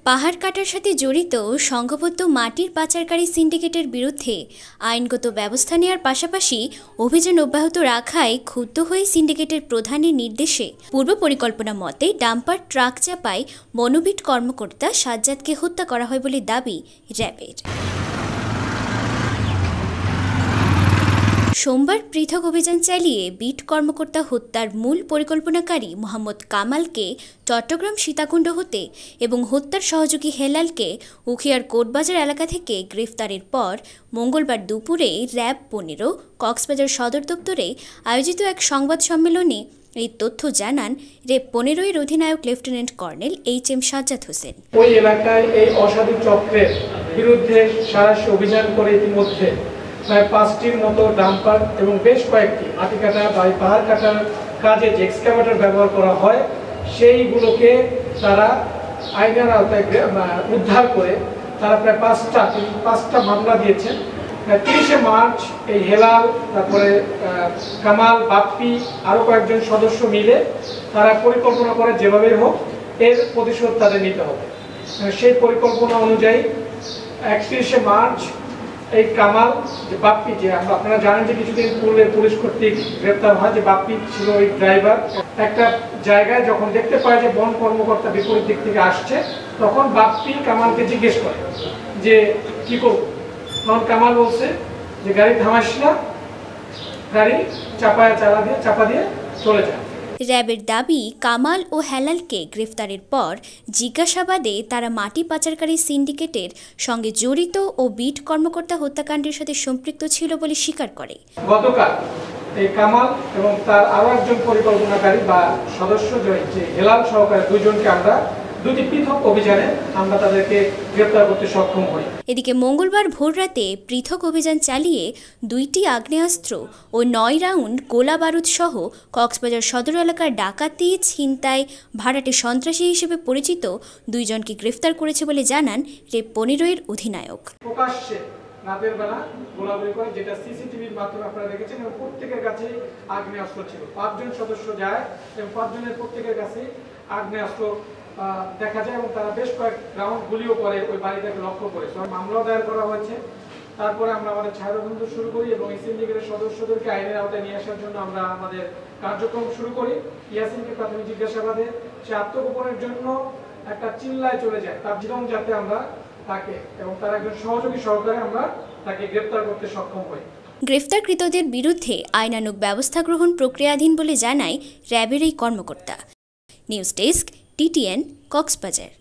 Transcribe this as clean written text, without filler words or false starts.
পাহাড় কাটার সাথে জড়িত সংঘবদ্ধ মাটির পাচারকারী সিন্ডিকেটের বিরুদ্ধে আইনগত ব্যবস্থা নেওয়ার পাশাপাশি অভিযান অব্যাহত রাখায় ক্ষুব্ধ হয়ে সিন্ডিকেটের প্রধানের নির্দেশে পূর্ব পরিকল্পনা মতে ডাম্পার ট্রাক চাপায় বনবিট কর্মকর্তা সাজ্জাদকে হত্যা করা হয় বলে দাবি র্যাবের। সোমবার পৃথক অভিযান চালিয়ে বিট কর্মকর্তা হত্যার মূল পরিকল্পনাকারী মোহাম্মদ কামালকে চট্টগ্রাম সীতাকুণ্ড হতে এবং হত্যার সহযোগী হেলালকে উখিয়ার কোটবাজার এলাকা থেকে গ্রেফতারের পর মঙ্গলবার দুপুরে র্যাব ১৫ কক্সবাজার সদর দপ্তরে আয়োজিত এক সংবাদ সম্মেলনে এই তথ্য জানান র্যাব ১৫ এর অধিনায়ক lieutenant colonel HM. Sajjad Hossain. ওই এলাকায় এই অসাধু চক্রের বিরুদ্ধে সারাশি অভিযান করে ইতিমধ্যে প্রায় ৫টির মতো ডাম্পার এবং বেশ কয়েকটি মাটি কাটা বা পাহাড় কাটার কাজে যে এক্সকাভেটর ব্যবহার করা হয় সেইগুলোকে তারা আইনের আওতায় উদ্ধার করে তারা প্রায় পাঁচটা মামলা দিয়েছেন। ৩০শে মার্চ এই হেলাল, তারপরে কামাল, বাপ্পি আরও কয়েকজন সদস্য মিলে তারা পরিকল্পনা করে যেভাবেই হোক এর প্রতিশোধ তাদের নিতে হবে। সেই পরিকল্পনা অনুযায়ী ৩১শে মার্চ এই কামাল, যে বাপ্পি, যে আপনারা জানেন যে কিছুদিন পূর্বে পুলিশ কর্তৃক গ্রেপ্তার হয়, যে বাপ্পি ছিল ওই ড্রাইভার, একটা জায়গায় যখন দেখতে পায় যে বন কর্মকর্তা বিপরীত দিক থেকে আসছে তখন বাপ্পি কামালকে জিজ্ঞেস করে যে কি করব। তখন কামাল বলছে যে গাড়ি থামাস না, গাড়ি চাপা দিয়ে চলে যায়। র্যাবের দাবি, কামাল ও হেলালকে গ্রেফতারের পর জিজ্ঞাসাবাদে তারা মাটি পাচারকারী সিন্ডিকেটের সঙ্গে জড়িত ও বিট কর্মকর্তা হত্যাকাণ্ডের সাথে সম্পৃক্ত ছিল বলে স্বীকার করে। গতকাল এই কামাল এবং তার আরও একজন পরিকল্পনাকারী বা সদস্য যে হেলাল সহকারে দুজনকে আমরা দুটি পৃথক অভিযানে আমরা তাদেরকে গ্রেফতার করতে সক্ষম হই। এদিকে মঙ্গলবার ভোররাতে পৃথক অভিযান চালিয়ে ২টি আগ্নেয়াস্ত্র ও ৯ রাউন্ড গোলা বারুদ সহ কক্সবাজার সদর এলাকার ডাকাতি, ছিনতাই, ভাড়াটে সন্ত্রাসী হিসেবে পরিচিত ২ জনকে গ্রেফতার করেছে বলে জানান র্যাব ১৫ এর অধিনায়ক। প্রকাশ্যে রাতের বেলা গোলাগুলি করে, যেটা সিসিটিভির মাধ্যমে আপনারা দেখেছেন, এবং প্রত্যেকের কাছে আগ্নেয়াস্ত্র ছিল। ৫ জন সদস্য যায় এবং ৫ জনের প্রত্যেকের কাছে আগ্নেয়াস্ত্র দেখা যায় এবং তারা বেশ কয়েক রাউন্ড গুলিও করে ওই বাড়িটাকে লক্ষ্য করে। মামলা দায়ের করা হয়েছে। তারপরে আমরা আমাদের ছায়াতদন্ত শুরু করি এবং এই সিন্ডিকেটের সদস্যদেরকে আইনের আওতায় নিয়ে আসার জন্য আমরা আমাদের কার্যক্রম শুরু করি। ইয়াসিনকে প্রাথমিক জিজ্ঞাসাবাদে সে আত্মগোপনের জন্য একটা চিল্লায় চলে যায়, তার জীবন যাতে আমরা তাকে এবং তার একজন সহযোগী সহকারে আমরা তাকে গ্রেফতার করতে সক্ষম হই। গ্রেফতারকৃতদের বিরুদ্ধে আইনানুগ ব্যবস্থা গ্রহণ প্রক্রিয়াধীন বলে জানায় র্যাবের এই কর্মকর্তা। News desk, TTN, Cox's Bazar.